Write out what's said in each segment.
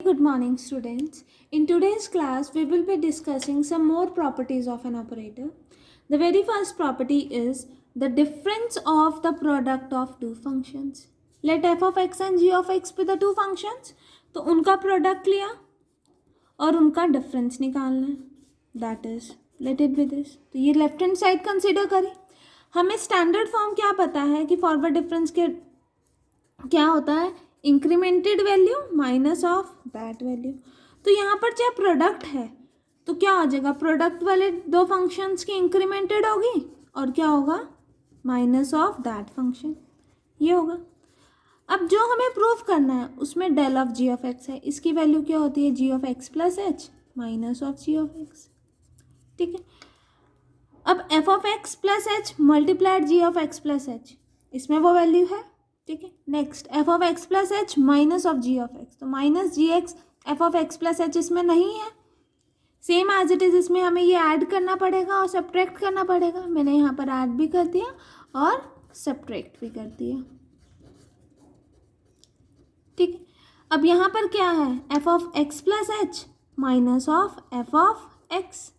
Good morning, students. In today's class, we will be discussing some more properties of an operator. The very first property is the difference of the product of two functions. Let f of x and g of x be the two functions. तो उनका product लिया और उनका difference निकालना है. That is let it be this. तो ये left hand side consider करें. हमें स्टैंडर्ड फॉर्म क्या पता है कि फॉरवर्ड डिफरेंस के क्या होता है, incremented value minus of that value. तो यहाँ पर चाहे प्रोडक्ट है तो क्या हो जाएगा, प्रोडक्ट वाले दो फंक्शंस की इंक्रीमेंटेड होगी और क्या होगा, माइनस ऑफ दैट फंक्शन. ये होगा. अब जो हमें प्रूफ करना है उसमें del of ji of X है. इसकी वैल्यू क्या होती है, G of x plus H minus of ji of x. ठीक है. अब F of x plus H multiplied G of x plus H, इसमें वो वैल्यू है. ठीक है. Next F of x plus H minus of ji of x, तो minus G X F of x plus H इसमें नहीं है. Same as it is इसमें हमें ये ऐड करना पड़ेगा और सब्ट्रैक्ट करना पड़ेगा. मैंने यहाँ पर ऐड भी कर दिया और सब्ट्रैक्ट भी कर दिया. ठीक है. अब यहाँ पर क्या है, F of x plus H minus of F of x,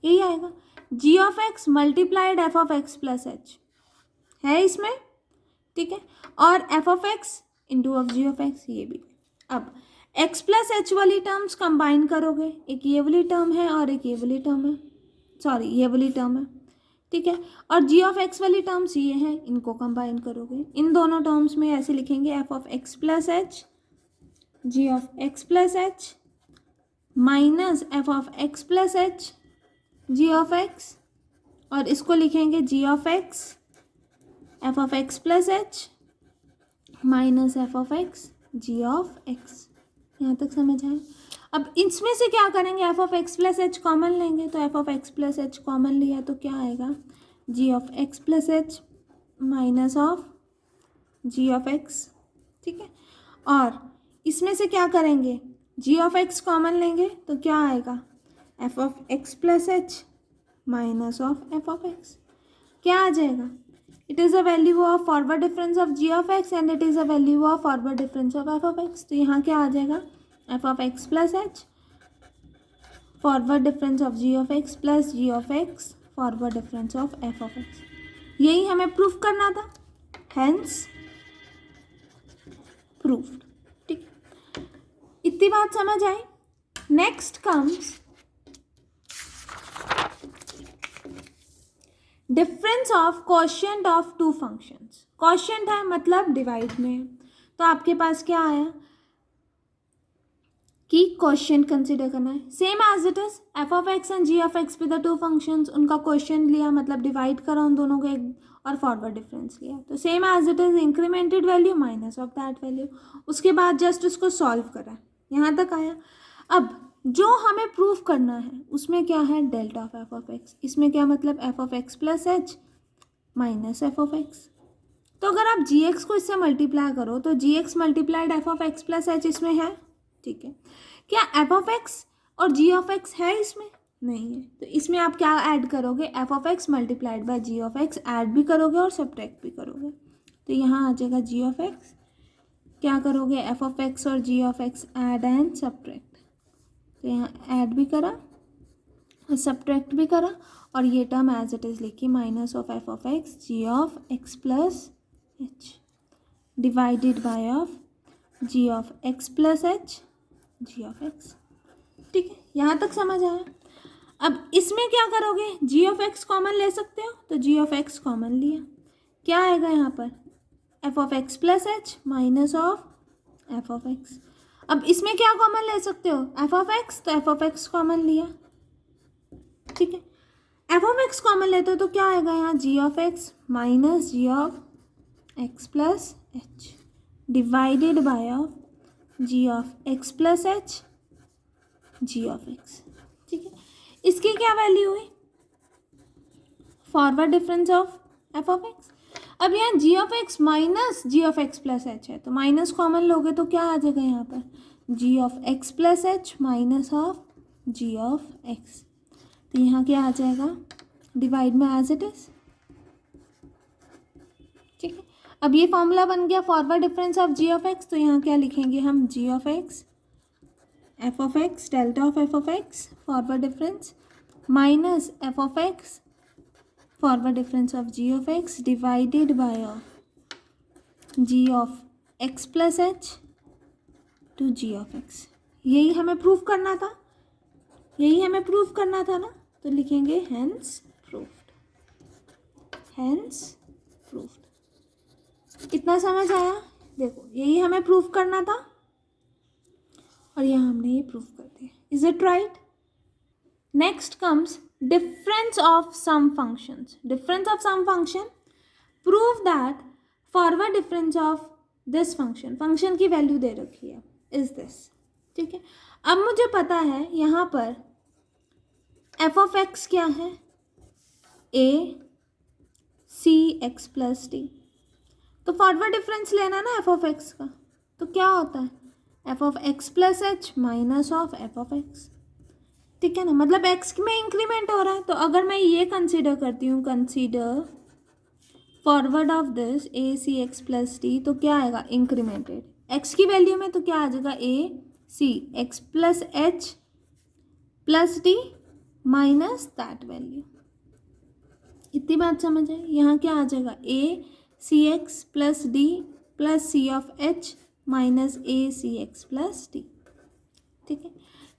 यही आएगा. G of x multiplied F of x plus H है इसमें. ठीक है. और F of X into of ji of X, ये भी. अब एक्स प्लस एच वाली टर्म्स कंबाइन करोगे, एक ये वाली टर्म है और एक ये वाली टर्म है, सॉरी ये वाली टर्म है. ठीक है. और जी ऑफ एक्स वाली टर्म्स ये हैं, इनको कंबाइन करोगे. इन दोनों टर्म्स में ऐसे लिखेंगे, F of x plus H G of x plus H minus F of x plus H G of X, और इसको लिखेंगे G of X F of x plus H minus F of x ji of X. यहाँ तक समझ आए. अब इसमें से क्या करेंगे, F of x plus H common लेंगे. तो F of x plus H common लिया तो क्या आएगा, G of x plus H minus of ji of x. ठीक है. और इसमें से क्या करेंगे, जी ऑफ एक्स कॉमन लेंगे तो क्या आएगा, F of x plus H minus of F of x. क्या आ जाएगा, it is a value of forward difference of g of x and it is a value of forward difference of f of x. तो यहाँ क्या आ जाएगा, f of x plus h forward difference of g of x plus g of x forward difference of f of x. यही हमें proof करना था, hence proved. ठीक, इतनी बात समझ आई. Next comes difference of quotient of two functions. Quotient है मतलब डिवाइड में, तो आपके पास क्या आया कि क्वोशिएंट कंसिडर करना है. Same as it is f of x and g of x with the two functions, उनका क्वोशिएंट लिया मतलब डिवाइड करा उन दोनों को एक, और फॉरवर्ड डिफरेंस लिया. तो same as it is incremented value minus of that value. उसके बाद जस्ट उसको सॉल्व करा, यहाँ तक आया. अब जो हमें प्रूफ करना है उसमें क्या है, delta of F of x. इसमें क्या मतलब, F of x plus H minus F of x. तो अगर आप जी एक्स को इससे मल्टीप्लाई करो तो G X multiplied F of x plus H इसमें है. ठीक है. क्या एफ ऑफ एक्स और जी ऑफ एक्स है इसमें, नहीं है. तो इसमें आप क्या ऐड करोगे, f of x multiplied by ji of x add भी करोगे और सब्ट्रैक्ट भी करोगे. तो यहाँ आ जाएगा जी ऑफ एक्स, क्या करोगे, एफ ऑफ एक्स और G of x add and subtract. तो यहाँ ऐड भी करा और सब्ट्रैक्ट भी करा और ये टर्म एज इट इज़ लिखी, minus of F of x ji of x plus H divided by of ji of x plus H G of x. ठीक है. यहाँ तक समझ आया. अब इसमें क्या करोगे, जी ऑफ एक्स कॉमन ले सकते हो, तो जी ऑफ एक्स कॉमन लिया, क्या आएगा यहाँ पर, F of x plus H minus of F of X. अब इसमें क्या कॉमन ले सकते हो, एफ ऑफ एक्स, तो एफ ऑफ एक्स कॉमन लिया. ठीक है. एफ ऑफ एक्स कॉमन लेते हो तो क्या आएगा यहाँ, G of X minus G of x plus H divided by of ji of x plus H G of x. ठीक है. इसकी क्या वैल्यू हुई, forward difference of F of X. अब यहाँ G of X minus G of x plus H है, तो minus common लोगे तो क्या आ जाएगा यहाँ पर, G of x plus H minus of ji of x. तो यहाँ क्या आ जाएगा, डिवाइड में एज इट इज. ठीक है. अब ये फॉर्मूला बन गया forward difference of ji of x. तो यहाँ क्या लिखेंगे हम, G of X F of X delta of F of X forward difference minus F of X forward difference of ji of X divided by ji of x plus H to G of x. यही हमें proof करना था, यही हमें proof करना था ना, तो लिखेंगे हेंस प्रूफ्ड, हेंस प्रूफ्ड। इतना समझ आया? देखो यही हमें प्रूफ करना था और यहाँ हमने ये प्रूफ कर दिया। Is it right? Next comes difference of sum functions. Difference of sum function, prove that forward difference of this function, function की वैल्यू दे रखी है, इज दिस। ठीक है, अब मुझे पता है यहाँ पर एफ ऑफ एक्स क्या है, A C x plus d. तो फॉरवर्ड डिफरेंस लेना ना एफ ऑफ एक्स का, तो क्या होता है F of x plus H minus of F of x. ठीक है ना, मतलब एक्स में इंक्रीमेंट हो रहा है। तो अगर मैं ये कंसीडर करती हूँ, consider forward of this a C x plus d, तो क्या आएगा इंक्रीमेंटेड एक्स की वैल्यू में, तो क्या आ जाएगा A C x plus H plus D minus that value. इतनी बात समझ आई? यहाँ क्या आ जाएगा A C x plus D plus C of H minus A C x plus D. ठीक है,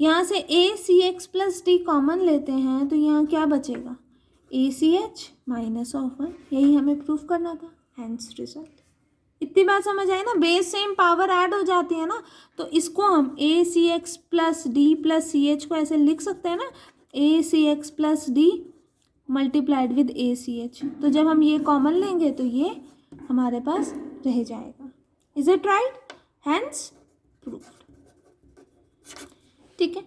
यहाँ से A C x plus D common लेते हैं तो यहाँ क्या बचेगा A C H minus of one. यही हमें प्रूफ करना था, हेंस रिजल्ट। इतनी बात समझ आई ना? बेस सेम पावर ऐड हो जाती है ना, तो इसको हम A C x plus D plus C H को ऐसे लिख सकते हैं ना, A C x plus D multiplied with A C H. तो जब हम ये कॉमन लेंगे तो ये हमारे पास रह जाएगा। Is it right? Hence proofed. ठीक है,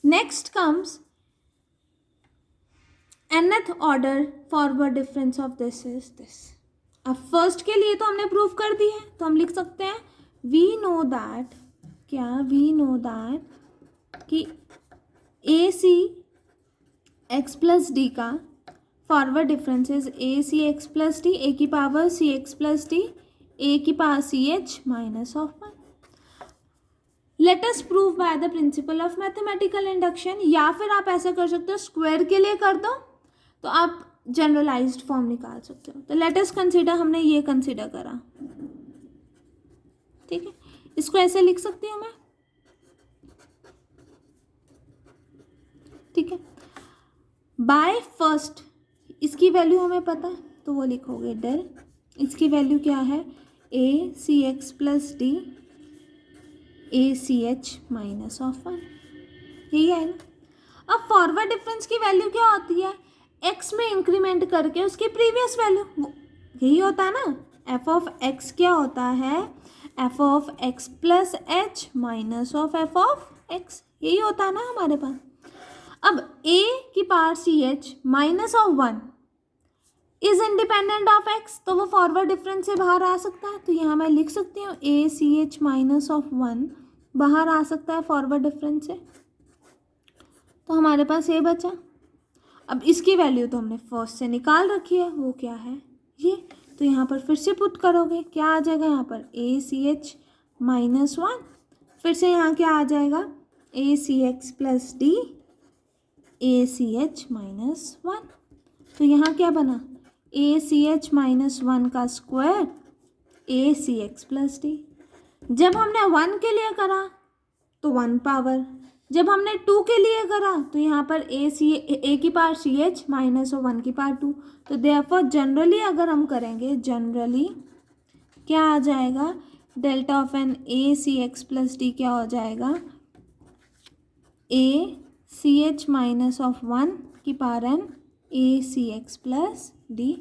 next comes nth order forward difference of this is this. अब फर्स्ट के लिए तो हमने प्रूफ कर दी है, तो हम लिख सकते हैं वी नो दैट, क्या वी नो दैट कि A C x plus D का forward difference is A C x plus D A की power C x plus D A की power C H minus of one. Let us prove by the principle of mathematical induction, या फिर आप ऐसा कर सकते हो स्क्वायर के लिए कर दो तो आप जनरलाइज्ड फॉर्म निकाल सकते हो। तो लेट अस कंसीडर, हमने ये कंसीडर करा। ठीक है, इसको ऐसे लिख सकती हूँ मैं। ठीक है, बाय फर्स्ट इसकी वैल्यू हमें पता है तो वो लिखोगे डेल, इसकी वैल्यू क्या है A C x plus D A C H minus of one. यही है ना? अब फॉरवर्ड डिफरेंस की वैल्यू क्या होती है, एक्स में इंक्रीमेंट करके उसकी प्रीवियस वैल्यू, यही होता है ना। एफ ऑफ एक्स क्या होता है, F of x plus H minus of F of x, यही होता है ना हमारे पास। अब ए की power C H minus of one is independent of x, तो वो फॉरवर्ड डिफरेंस से बाहर आ सकता है। तो यहाँ मैं लिख सकती हूँ A C H minus of one बाहर आ सकता है फॉरवर्ड डिफरेंस से। तो हमारे पास ये बचा। अब इसकी वैल्यू तो हमने फर्स्ट से निकाल रखी है, वो क्या है ये, तो यहाँ पर फिर से पुट करोगे, क्या आ जाएगा यहाँ पर A C H minus one, फिर से यहाँ क्या आ जाएगा A C x plus D A C H minus one. तो यहाँ क्या बना A C H minus one का square A C x plus D. जब हमने वन के लिए करा तो वन पावर, जब हमने टू के लिए करा तो यहाँ पर ए की पावर सी एच माइनस और वन की पावर टू। तो देयरफॉर जनरली अगर हम करेंगे, जनरली क्या आ जाएगा delta of N A C x plus D क्या हो जाएगा A C H minus of one की power N A C x plus D,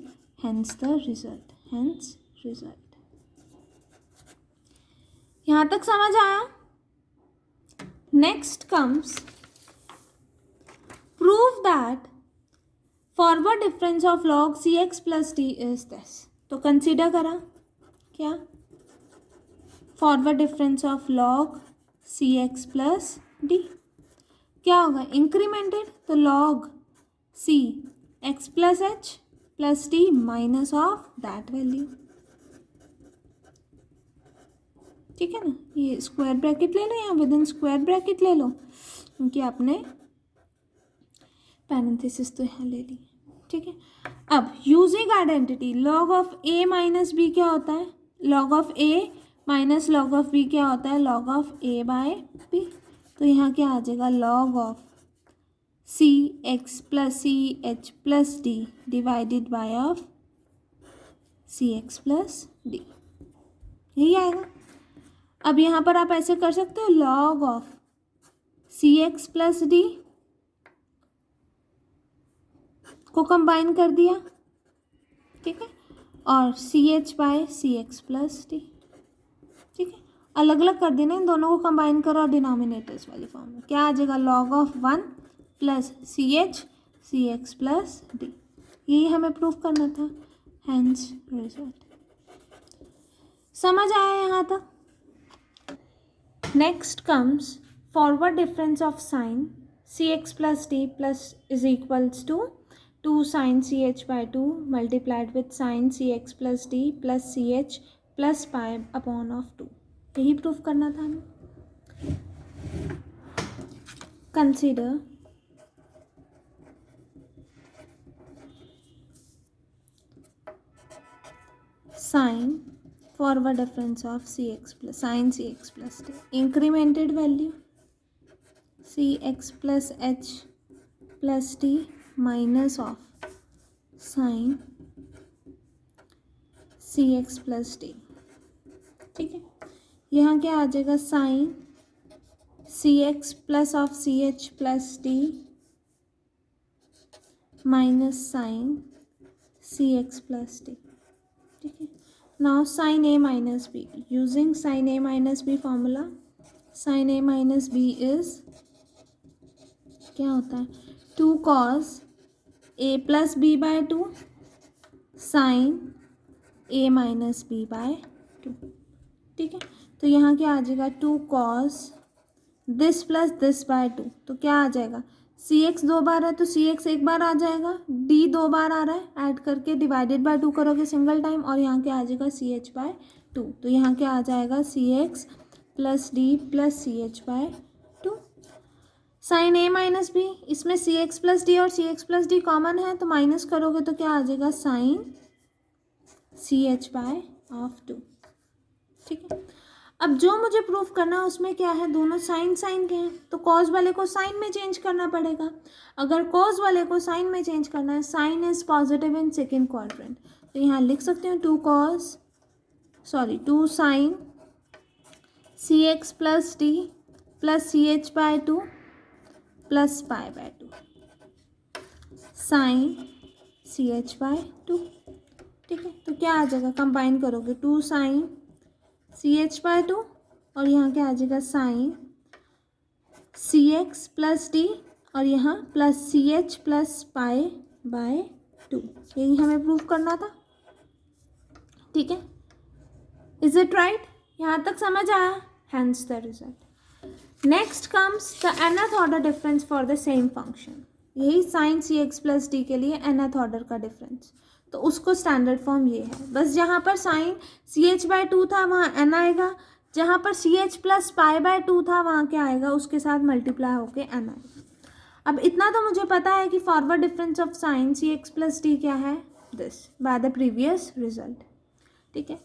hence the result, hence result. यहाँ तक समझ आया? Next comes prove that forward difference of log C x plus D is this. तो consider करा क्या forward difference of log C x plus D क्या होगा incremented, तो log C x plus H plus D minus of that value. ठीक है ना, ये स्क्वायर ब्रैकेट ले लो, यहाँ विद इन स्क्वायर ब्रैकेट ले लो, क्योंकि आपने पैरेंथेसिस तो यहाँ ले ली, ठीक है। अब using identity log of a minus b क्या होता है, log of a minus log of b क्या होता है, log of a by b. तो यहाँ क्या आ जाएगा, log of C x plus C H plus d divided by of C x plus d, यही आएगा। अब यहाँ पर आप ऐसे कर सकते हो, log of C x plus d को कंबाइन कर दिया, ठीक है, और c H by c x plus D, ठीक है, अलग अलग कर देना, इन दोनों को कंबाइन करो और डिनोमिनेटर्स वाली फॉर्म में क्या आ जाएगा, log of 1 plus C h c x plus d, यही हमें प्रूव करना था, हैंस रिजल्ट। समझ आया यहाँ तक? Next comes forward difference of sine C x plus D plus is equals to 2 sin C H by 2 multiplied with sine C x plus D plus C H plus pi upon of 2, यही proof करना था हमें। Consider sine forward difference of C x plus sine C x plus D, incremented value C x plus H plus D minus of sine C x plus D, ठीक है। यहाँ क्या आ जाएगा, sine C x plus of C H plus D minus sine C x plus D, ठीक है। Now sine A minus B, using sine A minus B formula, sine A minus B is क्या होता है, 2 cos A plus B by 2 sine A minus B by 2, ठीक है। तो यहाँ क्या आ जाएगा, 2 cos this plus this by 2, तो क्या आ जाएगा, सी एक्स 2 बार है तो सी एक्स 1 बार आ जाएगा, डी 2 बार आ रहा है, ऐड करके डिवाइडेड बाय 2 करोगे सिंगल टाइम, और यहाँ क्या आ जाएगा, सी एच बाय 2, तो यहाँ क्या आ जाएगा, C x plus D plus C H by 2। Sine A minus B, इसमें सी एक्स प्लस डी और C x plus D common है, तो माइनस करोगे तो क्या आ जाएगा, sine C H by of 2, ठीक है। अब जो मुझे प्रूफ करना है उसमें क्या है, दोनों साइन साइन के हैं, तो कॉज वाले को साइन में चेंज करना पड़ेगा। अगर कॉज वाले को साइन में चेंज करना है, sine is positive in second quadrant, तो यहाँ लिख सकते हो 2 sine C x plus D plus C H by 2 plus pi by 2 sine C H by 2, ठीक है। तो क्या आ जाएगा, कंबाइन करोगे 2 साइन सी एच बाय 2 और यहाँ क्या आ जाएगा, sine C x plus D और यहाँ plus C H plus pi by 2, यही हमें प्रूफ करना था, ठीक है। Is it right? यहाँ तक समझ आया? Hence the result. Next comes the nth order difference for the same function, यही sine C x plus D के लिए nth ऑर्डर का डिफरेंस, तो उसको स्टैंडर्ड फॉर्म ये है, बस जहाँ पर साइन सी एच बाय 2 था वहाँ n आएगा, जहाँ पर C H plus pi by 2 था वहाँ क्या आएगा, उसके साथ मल्टीप्लाई होके n आएगा। अब इतना तो मुझे पता है कि forward difference of sine C x plus D क्या है, this by the previous result, ठीक है।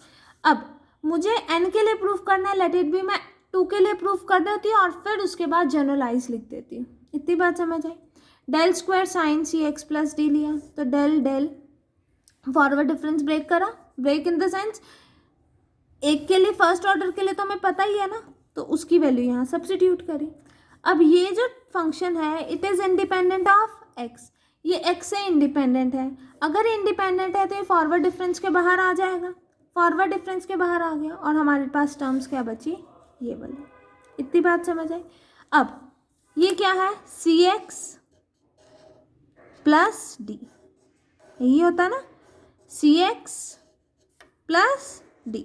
अब मुझे n के लिए प्रूफ करना है, लेट इट बी, मैं 2 के लिए प्रूफ कर देती हूँ और फिर उसके बाद जनरलाइज लिख देती हूँ, इतनी बात समझ आई। Del square sine C x plus D लिया, तो del del forward difference break करा, ब्रेक इन द सेंस एक के लिए फर्स्ट ऑर्डर के लिए तो हमें पता ही है ना, तो उसकी वैल्यू यहाँ सब्स्टिट्यूट करी। अब ये जो फंक्शन है it is independent of X, ये एक्स से इंडिपेंडेंट है, अगर इंडिपेंडेंट है तो ये फॉरवर्ड डिफरेंस के बाहर आ जाएगा, फॉरवर्ड डिफरेंस के बाहर आ गया और हमारे पास टर्म्स क्या बची, ये वाली, इतनी बात समझ आई। अब ये क्या है, सी एक्स प्लस डी, यही होता है ना, सी एक्स प्लस डी,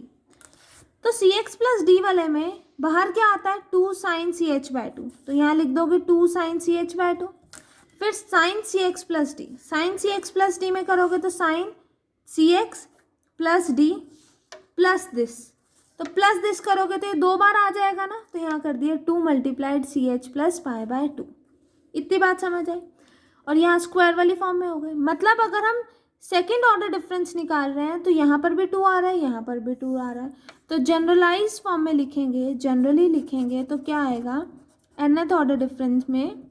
तो सी एक्स प्लस डी वाले में बाहर क्या आता है, 2 साइन सी एच बाय 2, तो यहाँ लिख दोगे 2 साइन सी एच बाय 2, फिर sine C x plus D, sine C x plus D में करोगे तो sine C x plus D plus this, तो प्लस दिस करोगे तो ये 2 बार आ जाएगा ना, तो यहाँ कर दिए 2 multiplied CH plus pi by 2। इतनी बात समझ आई। और यहाँ स्क्वायर वाली फॉर्म में हो गए। मतलब अगर हम सेकेंड ऑर्डर डिफरेंस निकाल रहे हैं तो यहाँ पर भी 2 आ रहा है, यहाँ पर भी 2 आ रहा है। तो जनरलाइज फॉर्म में लिखेंगे, जनरली लिखेंगे तो क्या आएगा, nth ऑर्डर डिफरेंस में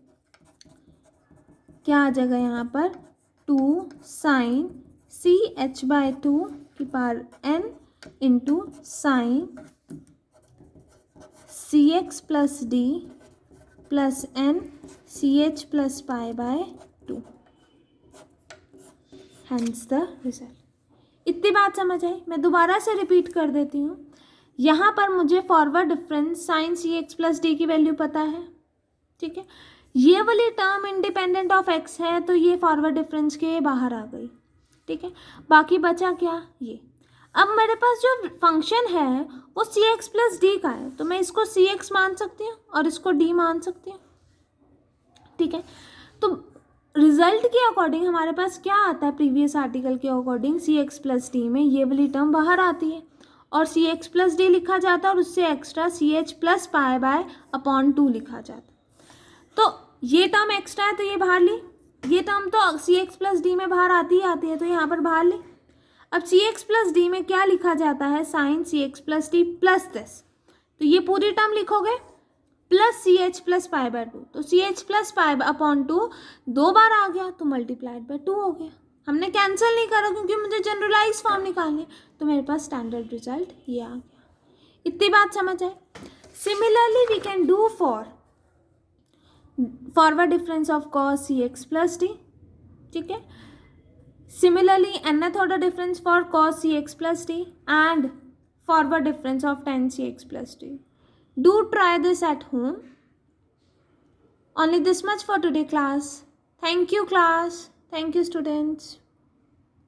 क्या आ जाएगा यहाँ पर 2 साइन CH बाय 2 की power n into sine CX plus D plus n CH plus pi by 2, hence the result. इतनी बात समझ आई। मैं दोबारा से रिपीट कर देती हूँ। यहाँ पर मुझे forward difference sine CX plus D की वैल्यू पता है, ठीक है। ये वाली टर्म इंडिपेंडेंट ऑफ x है तो ये फॉरवर्ड डिफरेंस के बाहर आ गई, ठीक है। बाकी बचा क्या, ये। अब मेरे पास जो फंक्शन है वो CX प्लस D का है, तो मैं इसको CX मान सकती हूँ और इसको D मान सकती हूँ, ठीक है। तो रिजल्ट के अकॉर्डिंग हमारे पास क्या आता है, प्रीवियस आर्टिकल के अकॉर्डिंग CX प्लस D में ये वाली टर्म बाहर आती है और CX प्लस D लिखा जाता है और उससे extra CH plus pi bye upon 2 लिखा जाता है। तो ये टर्म एक्स्ट्रा है तो ये बाहर ली, ये टर्म तो CX प्लस D में बाहर आती ही आती है तो यहाँ पर बाहर ली। अब CX प्लस D में क्या लिखा जाता है, sine CX plus D plus this, तो ये पूरी टर्म लिखोगे plus CH plus pi by 2, तो CH प्लस पाई अपॉन 2 2 बार आ गया तो मल्टीप्लाइड बाय 2 हो गया। हमने कैंसिल नहीं करा क्योंकि मुझे जनरलाइज फॉर्म निकालनी है, तो मेरे पास स्टैंडर्ड रिजल्ट ये आ गया। इतनी बात समझ आए। Similarly we can do for forward difference of cos CX plus D, ठीक है। Similarly nth order difference for cos CX plus D and forward difference of tan CX plus D. Do try this at home. Only this much for today class. Thank you class. Thank you students.